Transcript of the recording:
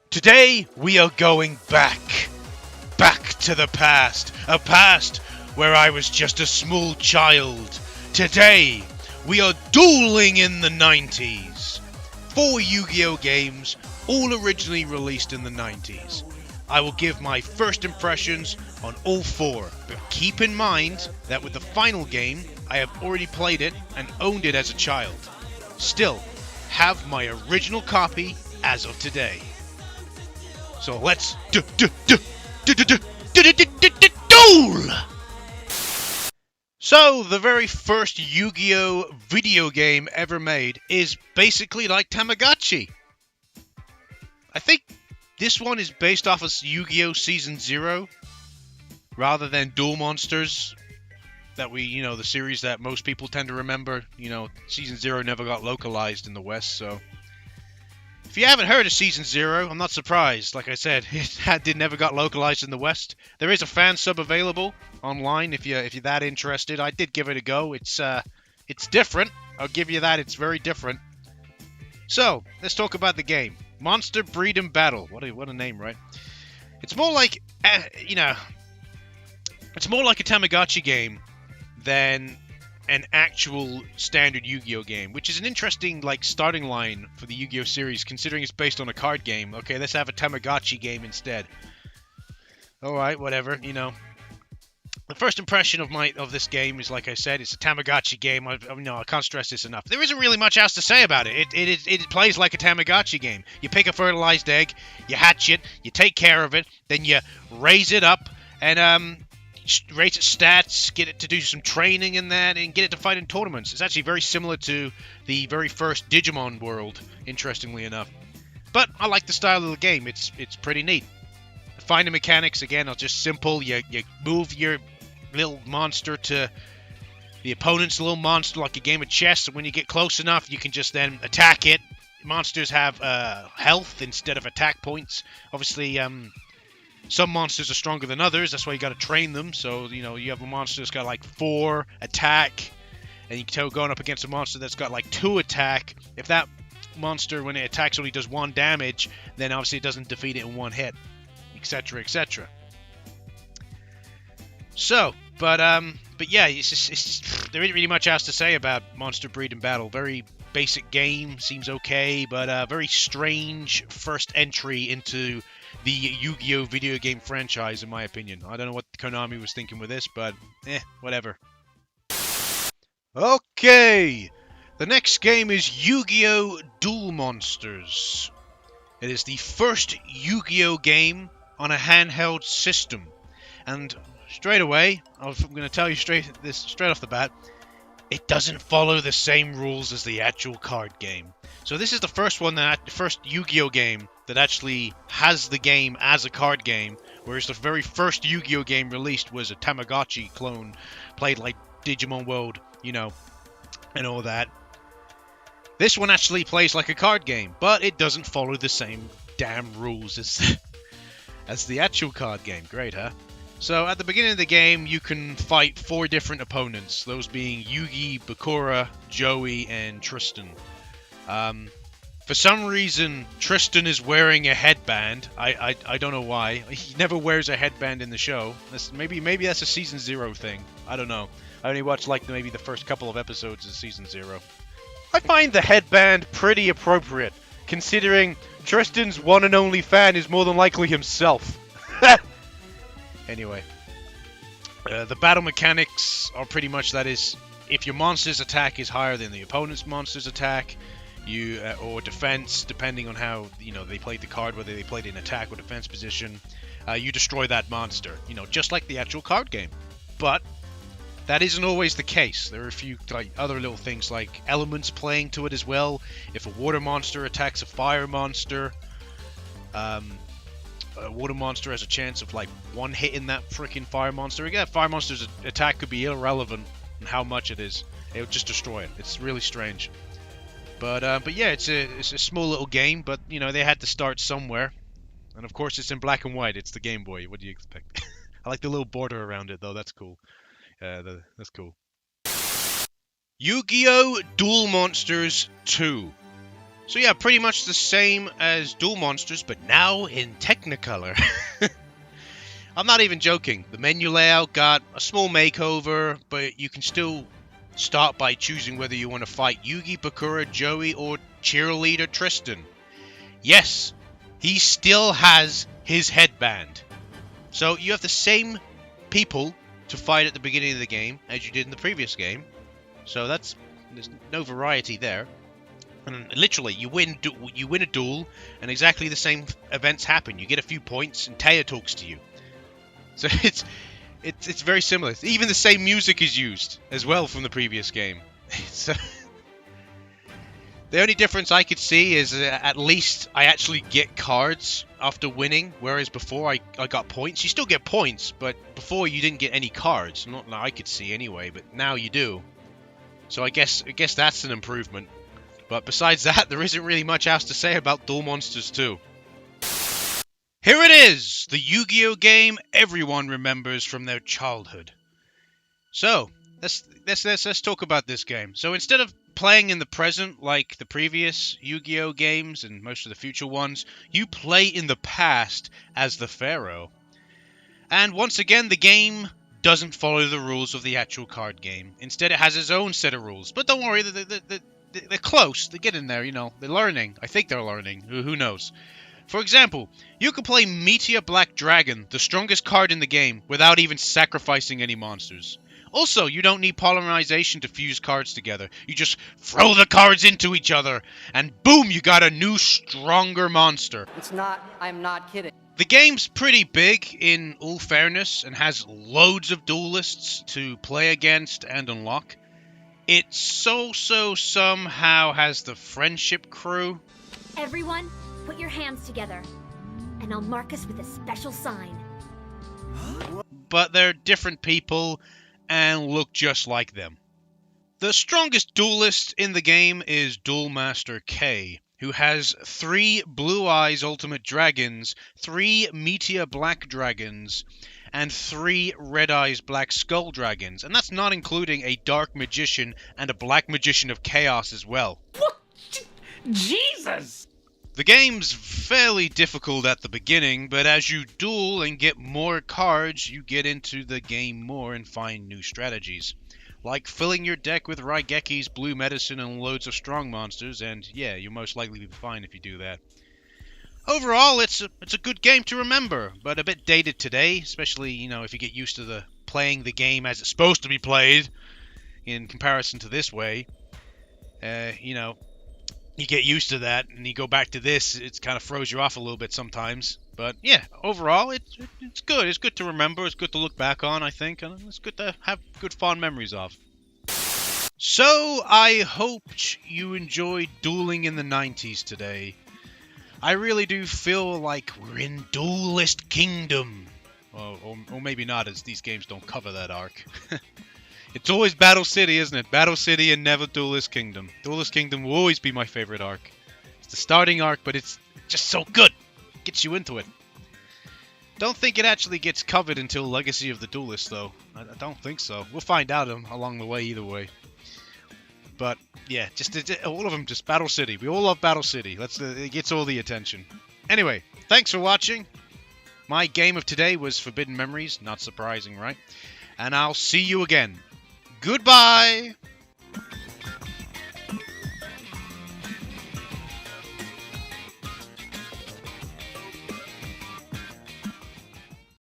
Today we are going back to the past, a past where I was just a small child. Today we are dueling in the 90s. 4 Yu-Gi-Oh games, all originally released in the 90s. I will give my first impressions on all 4, but keep in mind that with the final game, I have already played it and owned it as a child. Still, have my original copy as of today. So let's duel! So, the very first Yu-Gi-Oh! Video game ever made is basically like Tamagotchi. I think this one is based off of Yu-Gi-Oh! Season 0, rather than Duel Monsters, that the series that most people tend to remember. Season 0 never got localized in the West, so... If you haven't heard of Season 0, I'm not surprised. Like I said, it never got localized in the West. There is a fan sub available online if you're that interested. I did give it a go. It's different. I'll give you that. It's very different. So, let's talk about the game. Monster Breed and Battle. What a name, right? It's more like, it's more like a Tamagotchi game than an actual standard Yu-Gi-Oh game, which is an interesting starting line for the Yu-Gi-Oh series, considering it's based on a card game. Okay, let's have a Tamagotchi game instead. Alright, whatever, The first impression of this game is, like I said, it's a Tamagotchi game. I can't stress this enough. There isn't really much else to say about it. It plays like a Tamagotchi game. You pick a fertilized egg, you hatch it, you take care of it, then you raise it up, and raise its stats, get it to do some training in that, and get it to fight in tournaments. It's actually very similar to the very first Digimon world, interestingly enough. But I like the style of the game. It's pretty neat. The fighting mechanics, again, are just simple. You move your little monster to the opponent's little monster like a game of chess. And when you get close enough, you can just then attack it. Monsters have health instead of attack points. Obviously, some monsters are stronger than others. That's why you got to train them. So, you have a monster that's got 4 attack, and you can going up against a monster that's got 2 attack. If that monster, when it attacks, only does 1 damage, then obviously it doesn't defeat it in 1 hit, etc., etc. So, but yeah, it's just there isn't really much else to say about Monster Breed and Battle. Very basic game, seems okay, but very strange first entry into the Yu-Gi-Oh! Video game franchise, in my opinion. I don't know what Konami was thinking with this, but whatever. Okay! The next game is Yu-Gi-Oh! Duel Monsters. It is the first Yu-Gi-Oh! Game on a handheld system. And straight away, I'm going to tell you straight off the bat, it doesn't follow the same rules as the actual card game. So this is the first Yu-Gi-Oh! Game that actually has the game as a card game, whereas the very first Yu-Gi-Oh! Game released was a Tamagotchi clone, played like Digimon World, and all that. This one actually plays like a card game, but it doesn't follow the same damn rules as the actual card game. Great, huh? So at the beginning of the game, you can fight 4 different opponents, those being Yugi, Bakura, Joey, and Tristan. For some reason, Tristan is wearing a headband. I don't know why. He never wears a headband in the show. Maybe that's a Season 0 thing. I don't know. I only watched maybe the first couple of episodes of Season 0. I find the headband pretty appropriate, considering Tristan's one and only fan is more than likely himself. Anyway. The battle mechanics are pretty much that is, if your monster's attack is higher than the opponent's monster's attack, or defense, depending on how they played the card, whether they played in attack or defense position, you destroy that monster. Just like the actual card game. But that isn't always the case. There are a few other little things like elements playing to it as well. If a water monster attacks a fire monster, a water monster has a chance of 1 hit in that freaking fire monster. Again, fire monster's attack could be irrelevant in how much it is. It would just destroy it. It's really strange. But yeah, it's a small little game, but they had to start somewhere. And of course it's in black and white. It's the Game Boy. What do you expect? I like the little border around it though. That's cool. That's cool. Yu-Gi-Oh! Duel Monsters 2. So yeah, pretty much the same as Duel Monsters, but now in Technicolor. I'm not even joking. The menu layout got a small makeover, but you can still start by choosing whether you want to fight Yugi, Bakura, Joey, or cheerleader Tristan. Yes, he still has his headband. So you have the same people to fight at the beginning of the game as you did in the previous game. So there's no variety there. And literally, you win a duel, and exactly the same events happen. You get a few points, and Taya talks to you. So it's very similar. Even the same music is used as well from the previous game. So the only difference I could see is at least I actually get cards after winning, whereas before I got points. You still get points, but before you didn't get any cards. Not that I could see anyway, but now you do. So I guess that's an improvement. But besides that, there isn't really much else to say about Duel Monsters 2. Here it is! The Yu-Gi-Oh! Game everyone remembers from their childhood. So, let's talk about this game. So instead of playing in the present like the previous Yu-Gi-Oh! Games and most of the future ones, you play in the past as the Pharaoh. And once again, the game doesn't follow the rules of the actual card game. Instead, it has its own set of rules. But don't worry, they're close. They get in there, you know. They're learning. I think they're learning. Who knows? For example, you can play Meteor Black Dragon, the strongest card in the game, without even sacrificing any monsters. Also, you don't need polymerization to fuse cards together. You just throw the cards into each other, and boom, you got a new, stronger monster. I'm not kidding. The game's pretty big, in all fairness, and has loads of duelists to play against and unlock. It somehow has the friendship crew. Everyone, put your hands together, and I'll mark us with a special sign. But they're different people and look just like them. The strongest duelist in the game is Duel Master K, who has 3 Blue Eyes Ultimate Dragons, 3 Meteor Black Dragons, and 3 Red Eyes Black Skull Dragons. And that's not including a Dark Magician and a Black Magician of Chaos as well. What? Jesus! The game's fairly difficult at the beginning, but as you duel and get more cards, you get into the game more and find new strategies. Like filling your deck with Raigeki's Blue Medicine and loads of strong monsters, and yeah, you'll most likely be fine if you do that. Overall, it's a good game to remember, but a bit dated today, especially, you know, if you get used to playing the game as it's supposed to be played, in comparison to this way. You know, you get used to that, and you go back to this, it kind of throws you off a little bit sometimes. But yeah, overall, it's good. It's good to remember. It's good to look back on, I think, and it's good to have good fond memories of. So, I hoped you enjoyed Dueling in the 90s today. I really do feel like we're in Duelist Kingdom. Or maybe not, as these games don't cover that arc. It's always Battle City, isn't it? Battle City and never Duelist Kingdom. Duelist Kingdom will always be my favorite arc. It's the starting arc, but it's just so good. It gets you into it. Don't think it actually gets covered until Legacy of the Duelist, though. I don't think so. We'll find out along the way either way. But yeah, just all of them, just Battle City. We all love Battle City. It gets all the attention. Anyway, thanks for watching. My game of today was Forbidden Memories. Not surprising, right? And I'll see you again. Goodbye!